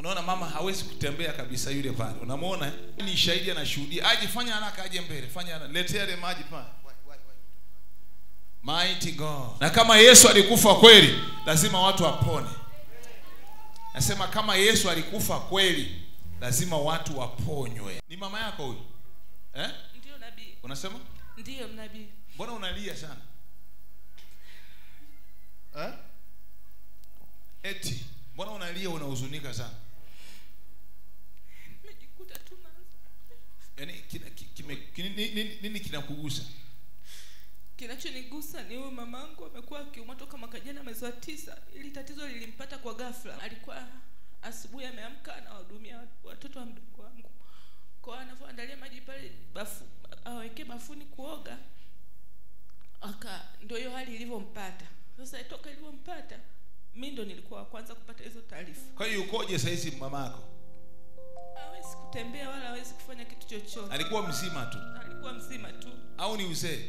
Unaona mama hawezi kutembea kabisa yule pale. Unamuona? Ni shahidi anashuhudia. Aje fanya haraka aje mbele. Fanya haraka. Letea ile maji pale. Mighty God. Na kama Yesu alikufa kweli, lazima watu wapone. Nasema kama Yesu alikufa kweli, lazima watu waponywe. Ni mama yako huyu? Ndio nabii. Unasema? Ndio nabii. Mbona unalia sana? Eti, mbona unalia unahuzunika sana? Nimejikuta tu yaani nini kinakugusa? Kinachonigusa ni huyu mamangu amekuwa akiumwa toka mwaka jana mwezi wa 9. Ili tatizo lilimpata kwa ghafla. Alikuwa asubuhi ameamka anawahudumia watoto wa mdogo wangu. Kwa anaandalia maji pale bafu, aweke bafuni kuoga. Ndio hiyo hali ilivyompata. Sasa toka ilivyompata, mimi ndo nilikuwa wa kwanza kupata hizo taarifa. Kwa hiyo ukoje sasa hizi mamako? Hawezi kutembea wala hawezi kufanya kitu chochote. Alikuwa mzima tu. Alikuwa mzima tu. Au ni uzee?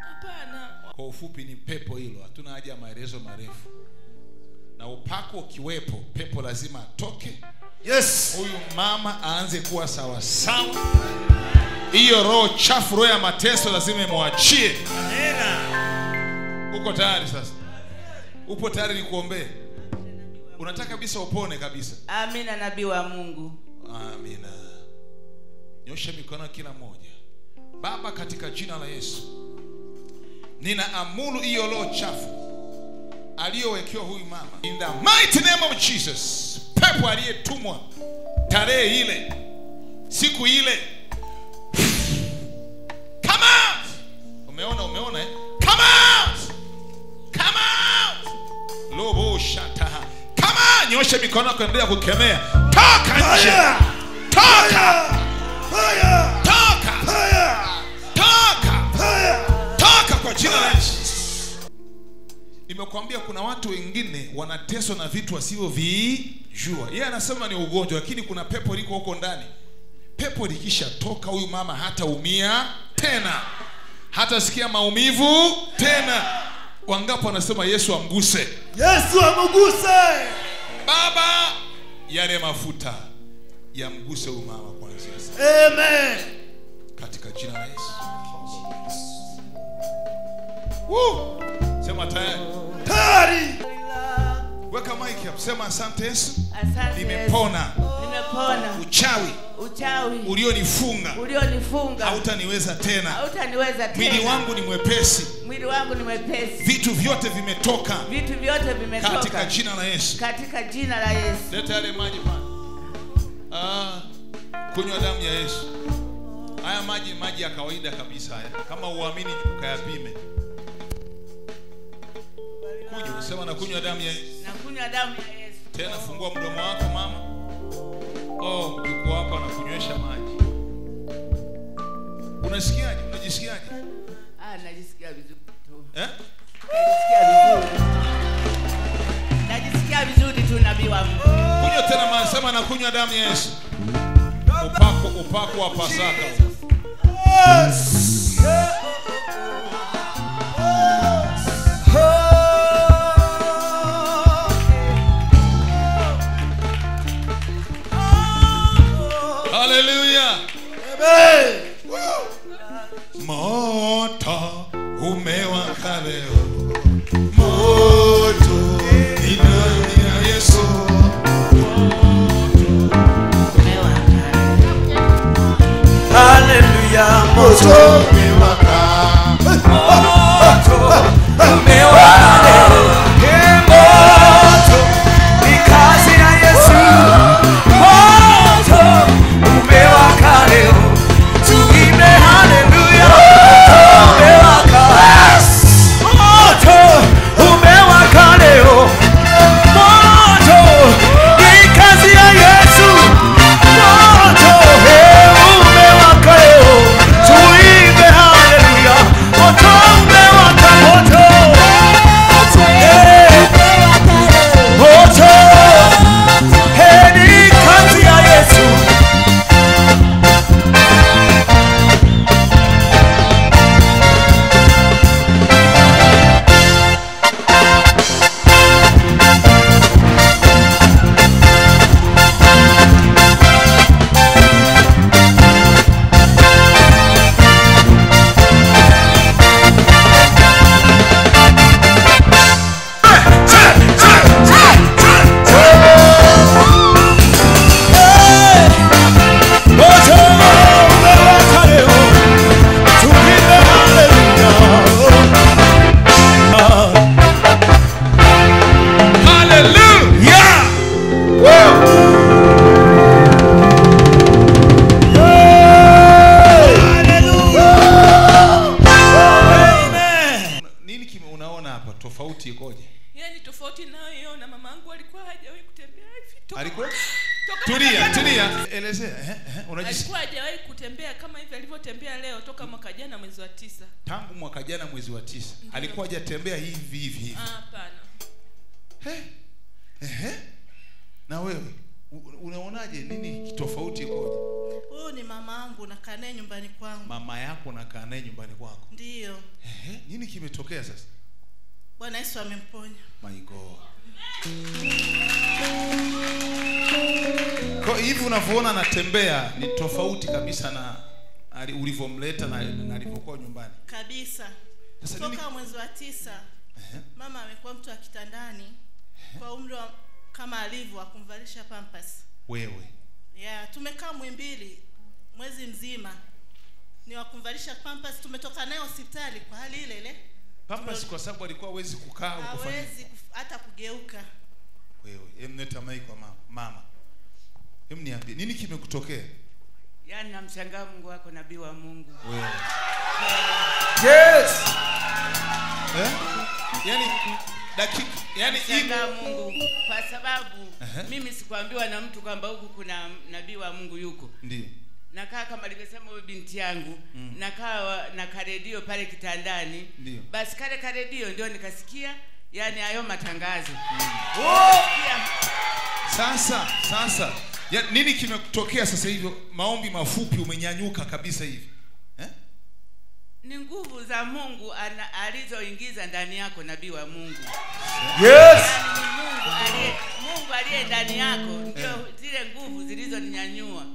Hapana. Kwa ufupi ni pepo hilo. Hatuna haja ya maelezo marefu. Na upako ukiwepo, pepo lazima atoke. Yes. Huyu mama aanze kuwa sawa sawa. Hiyo roho chafu, roho ya mateso lazima imwachie. Amina. Uko tayari sasa? Upo tayari nikuombee? Unataka kabisa upone kabisa? Amina nabii wa Mungu. Amina. Nyosha mikono kila mmoja. Baba, katika jina la Yesu, ninaamuru hiyo roho chafu aliyowekewa huyu mama, in the mighty name of Jesus. Pepo aliyetumwa tarehe ile, siku ile, come out. Umeona come out, come out. Lobo shataha, come on. Nyosha mikono yako, endelea kukemea. Toka nje, toka, toka kwa jina la Yesu. Nimekuambia kuna watu wengine wanateswa na vitu wasivyovijua. Yeye anasema ni ugonjwa, lakini kuna pepo liko huko ndani. Pepo likisha toka, huyu mama hataumia tena, hatasikia maumivu tena. Wangapo wanasema Yesu amguse? Yesu amguse. Baba, yale mafuta yamguse huyu mama kuanzia sasa. Amen. Katika jina la Yesu. Sema tayari. Weka mic hapo. Sema asante Yesu. Asante. Nimepona. Nimepona. Uchawi ulionifunga hautaniweza tena. Mwili wangu ni mwepesi. Vitu vyote vimetoka. Katika jina la Yesu. Leta yale maji bwana. Kunywa damu ya Yesu. Haya maji ya kawaida kabisa haya. Kama uamini ukayapime. Kunywa, sema na kunywa damu ya Yesu. Nakunywa damu ya Yesu. Tena fungua mdomo wako mama. Yuko hapa na kunywesha maji. Unasikiaje? Unajisikiaje? Najisikia vizuri tu. Najisikia vizuri tu nabii wa Mungu. Kunywa tena maji, sema na kunywa damu ya Yesu. Upako wa Pasaka. Yes. Hallelujah. Amen. Moto umewaka leo. Moto ni ndani ya Yesu. Hallelujah. Moto umewaka. Moto umewaka leo. Moto ni kazi ya Yesu. Moto umewaka leo. Tuimbe hallelujah. Umewaka. Moto umewaka leo. Moto ni kazi ya Yesu. Moto umewaka leo. Tuimbe hallelujah. Alikuwa tulia elezea alikuwa hajawahi kutembea kama hivi alivyotembea leo toka mwaka jana mwezi wa 9. Tangu mwaka jana mwezi wa 9 alikuwa hajatembea hivi. Hapana. Na wewe unaonaje, nini tofauti ikoje? Huyu ni mama yangu na kanae nyumbani kwangu. Mama yako na kanae nyumbani kwako? Ndio. Nini kimetokea sasa? Bwana Yesu amemponya. My God. Kwa hivi unavyoona anatembea ni tofauti kabisa na ulivyomleta na alivyokuwa nyumbani. Kabisa. Toka mwezi wa 9 mama amekuwa mtu wa kitandani kwa umri kama alivyo akumvalisha pampers. Wewe? Tumekaa Muhimbili mwezi mzima. Ni wakumvalisha pampers, tumetoka naye hospitali kwa hali ile. Pampers kwa sababu alikuwa hawezi kukaa au kufanya. Hawezi hata kugeuka. Wewe, mleta mai kwa mama. Niambie, nini kimekutokea? Yaani namshangaa Mungu wako, nabii wa Mungu. Wewe. Yes. Yaani Mungu kwa sababu mimi sikuambiwa na mtu kwamba huku kuna nabii wa Mungu yuko. Ndio. Nakaa kama alivyosema huyo binti yangu, nakaa na karedio pale kitandani. Ndio. Basi kale karedio ndio nikasikia yani hayo matangazo. Sasa nini kimekutokea sasa hivi? Maombi mafupi umenyanyuka kabisa hivi. Ni nguvu za Mungu alizoingiza ndani yako, nabii wa Mungu. Yes. Yani Mungu aliye ndani yako ndio zile nguvu zilizoninyanyua.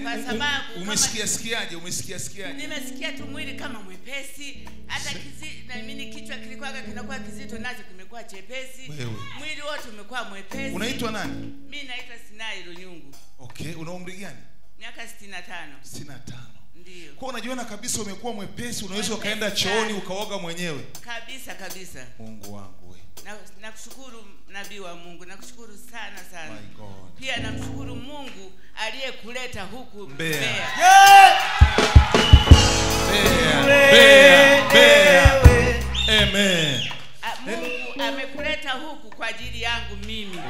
Kwa sababu umesikia? Nimesikia tu mwili kama mwepesi, hata na mimi kichwa kilikuwa kinakuwa kizito nacho kimekuwa chepesi. Mwili wote umekuwa mwepesi. Unaitwa nani? Mimi naitwa Sinai Runyungu. Okay, una umri gani? Miaka 65. Ndio. Kwa unajiona kabisa umekuwa mwepesi, unaweza ukaenda chooni ukaoga mwenyewe. Kabisa. Mungu wangu wewe. Nakushukuru nabii wa Mungu, nakushukuru sana. My God. Pia namshukuru Mungu aliyekuleta huku Mbeya. Amen. Mungu amekuleta huku kwa ajili yangu mimi.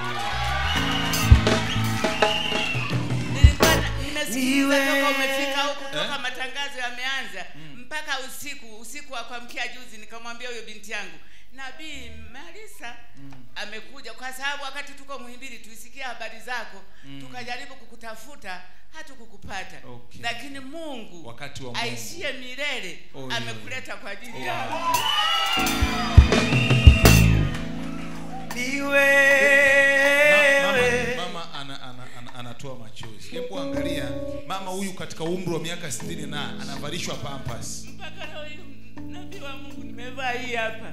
Nimesikia toka umefika huku, toka matangazo yameanza mpaka usiku wa kuamkia juzi nikamwambia huyo binti yangu, Nabii Marisa amekuja kwa sababu wakati tuko Muhimbili tuisikia habari zako, tukajaribu kukutafuta hatukukupata. Okay. Lakini Mungu aishie milele amekuleta kwa ajili yangu. Mama anatoa machozi. Hebu angalia mama huyu katika umri wa miaka 60 na anavalishwa pampers. Mpaka leo nabii wa Mungu nimevaa hii hapa.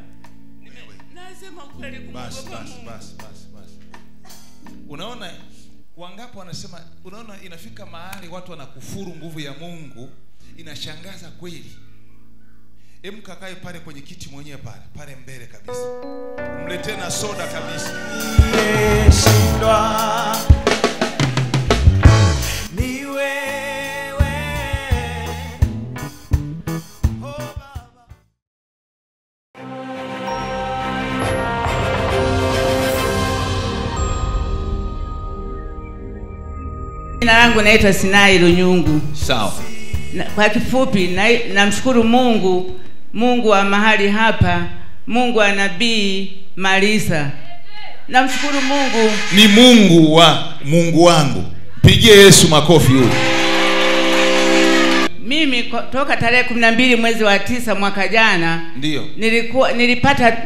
Nasema kweli kumwogopa Mungu. Basi. Unaona wangapi wanasema, unaona inafika mahali watu wanakufuru nguvu ya Mungu, inashangaza kweli. Hebu kakae pale kwenye kiti mwenyewe pale mbele kabisa. Mletee na soda kabisa. Ni wewe. Oh Baba. Jina langu naitwa Sinai Runyungu. Sawa. Kwa kifupi namshukuru Mungu wa mahali hapa, Mungu wa nabii Marisa. Namshukuru Mungu. Ni Mungu wangu. Pigie Yesu makofi huyo. Mimi toka tarehe 12 mwezi wa 9 mwaka jana ndio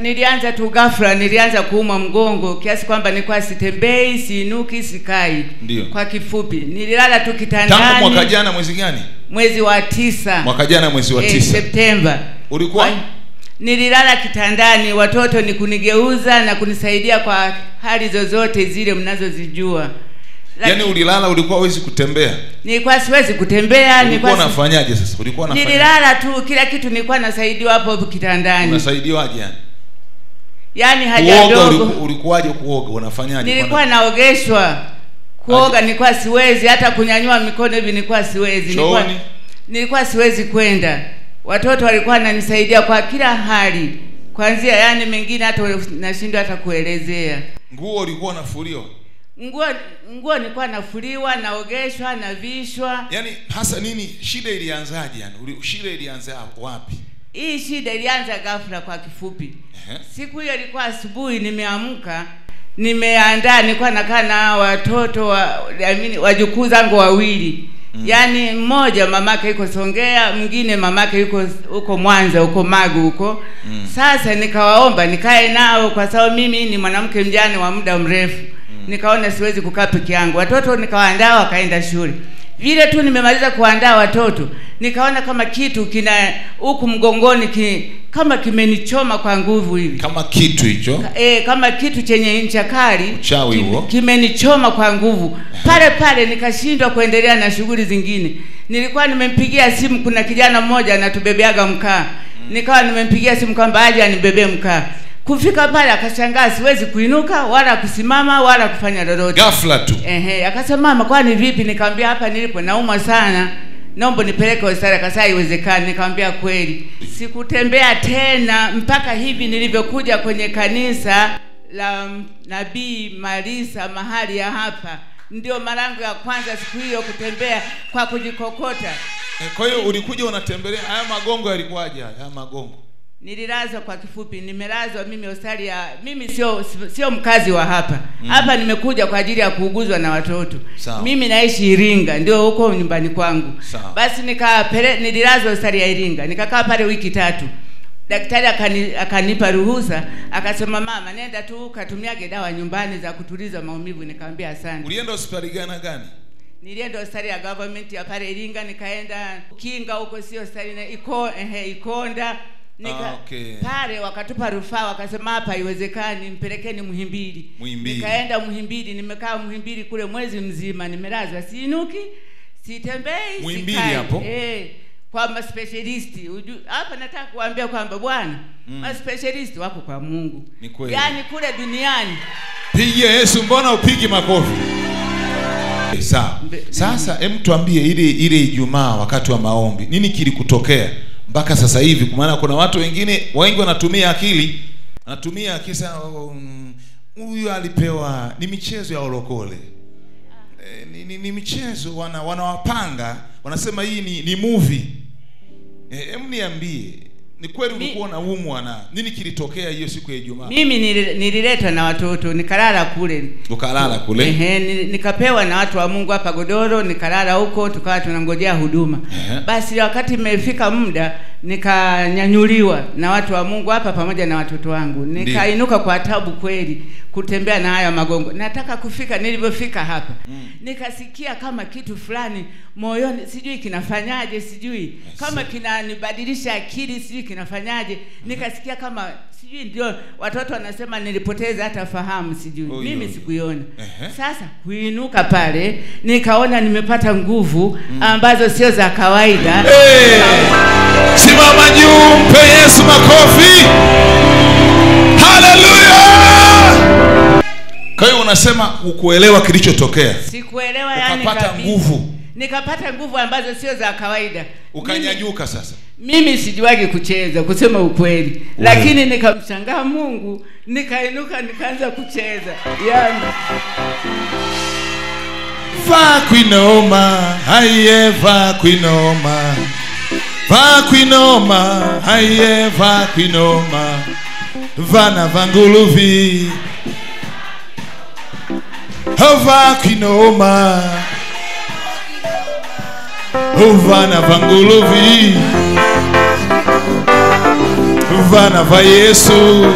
nilianza tu ghafla, nilianza kuumwa mgongo kiasi kwamba nilikuwa sitembei, siinuki, sikai. Ndiyo. Kwa kifupi nililala tu kitandani. Tangu mwaka jana mwezi gani? Mwezi wa 9. Mwaka jana mwezi wa 9. Septemba. Ulikuwa? Nililala kitandani, watoto ni kunigeuza na kunisaidia kwa hali zozote zile mnazozijua. Yaani ulilala, ulikuwa huwezi kutembea? Nilikuwa siwezi kutembea. Ulikuwa unafanyaje sasa? Ulikuwa unafanya? Nililala tu, kila kitu nilikuwa nasaidiwa hapo kitandani. Unasaidiwaje yani? Yaani haja ndogo. Ulikuwaje kuoga? Unafanyaje? Nilikuwa naogeshwa. Kuoga nilikuwa siwezi, hata kunyanyua mikono hivi nilikuwa siwezi. Nilikuwa siwezi kwenda. Watoto walikuwa wananisaidia kwa kila hali. Kuanzia yani mengine hata nashindwa hata kuelezea. Nguo ulikuwa unafuliwa? nguo nilikuwa nafuliwa, naogeshwa, navishwa. Yaani hasa nini shida ilianzaje yani? Shida ilianza wapi? Hii shida ilianza ghafla kwa kifupi. Siku hiyo ilikuwa asubuhi, nimeamka, nimeandaa, nilikuwa nakaa na watoto wajukuu zangu wawili. Yaani mmoja mamake yuko Songea, mwingine mamake yuko huko Mwanza, huko Magu huko. Sasa nikawaomba nikae nao kwa sababu mimi ni mwanamke mjane wa muda mrefu. Nikaona siwezi kukaa peke yangu. Watoto nikawaandaa wakaenda shule. Vile tu nimemaliza kuandaa watoto, nikaona kama kitu kina huku mgongoni kama kimenichoma kwa nguvu hivi. Kama kitu hicho? Kama kitu chenye ncha kali. Uchawi huo. Kimenichoma kwa nguvu. Pale nikashindwa kuendelea na shughuli zingine. Nilikuwa nimempigia simu, kuna kijana mmoja anatubebeaga mkaa. Nikawa nimempigia simu kwamba aje anibebee mkaa. Kufika pale akashangaa siwezi kuinuka wala kusimama wala kufanya lolote. Ghafla tu. Akasema mama kwani vipi? Nikamwambia hapa nilipo naumwa sana, naomba nipeleke hospitali. Akasema haiwezekani. Nikamwambia kweli. Sikutembea tena mpaka hivi nilivyokuja kwenye kanisa la Nabii Marisa mahali ya hapa. Ndio mara yangu ya kwanza siku hiyo kutembea kwa kujikokota. Kwa hiyo ulikuja unatembelea, haya magongo yalikuwaje haya magongo? Nililazwa kwa kifupi, nimelazwa mimi hospitali ya, mimi sio mkazi wa hapa. Hapa nimekuja kwa ajili ya kuuguzwa na watoto. Mimi naishi Iringa, ndio huko nyumbani kwangu. Basi nililazwa hospitali ya Iringa. Nikakaa pale wiki 3. Daktari akanipa ruhusa, akasema mama nenda tu katumiage dawa nyumbani za kutuliza maumivu. Nikamwambia asante. Ulienda hospitali gani? Nilienda hospitali ya government ya pale Iringa, nikaenda Kinga huko, sio hospitali Ikonda. Pale wakatupa rufaa, wakasema hapa haiwezekani, mpelekeni Muhimbili. Nikaenda Muhimbili, nimekaa Muhimbili kule mwezi mzima, nimelazwa, siinuki, sitembei, Muhimbili hapo. Kwa specialist. Hapa nataka kuambia kwamba bwana, specialist wako kwa Mungu. Yaani kule duniani. Pigie Yesu, mbona upigi makofi? Sasa tuambie ile Ijumaa wakati wa maombi, nini kilikutokea mpaka sasa hivi? Kwa maana kuna watu wengi wanatumia akili sana, huyu alipewa ni michezo ya olokole. Ni michezo wanawapanga, wanasema hii ni movie. Niambie, ni kweli ulikuwa unaumwa na nini kilitokea hiyo siku ya Ijumaa? Mimi nililetwa na watoto, nikalala kule. Ukalala kule? Nikapewa na watu wa Mungu hapa godoro, nikalala huko, tukawa tunangojea huduma. Basi wakati imefika muda, nikanyanyuliwa na watu wa Mungu hapa pamoja na watoto wangu. Nikainuka kwa tabu kweli kutembea na haya magongo. Nataka kufika, nilipofika hapa nikasikia kama kitu fulani moyoni, sijui kinafanyaje, sijui kama kinanibadilisha akili, sijui kinafanyaje. Nikasikia kama sijui, ndio watoto wanasema nilipoteza hata fahamu, sijui. Mimi sikuiona. Sasa kuinuka pale nikaona nimepata nguvu ambazo sio za kawaida. Simama juu, mpe Yesu makofi. Hallelujah. Kwa hiyo unasema ukuelewa kilichotokea? Sikuelewa yani. Ukapata nguvu. Nikapata nguvu ambazo sio za kawaida. Ukanyanyuka sasa. Mimi sijuagi kucheza kusema ukweli. Lakini nikamshangaa Mungu, nikainuka nikaanza kucheza. Yani Vaquinoma, haye vaquinoma. Vaquinoma, haye vaquinoma. Vana vanguluvi. Vaquinoma. Vana vanguluvi. Vana va Yesu.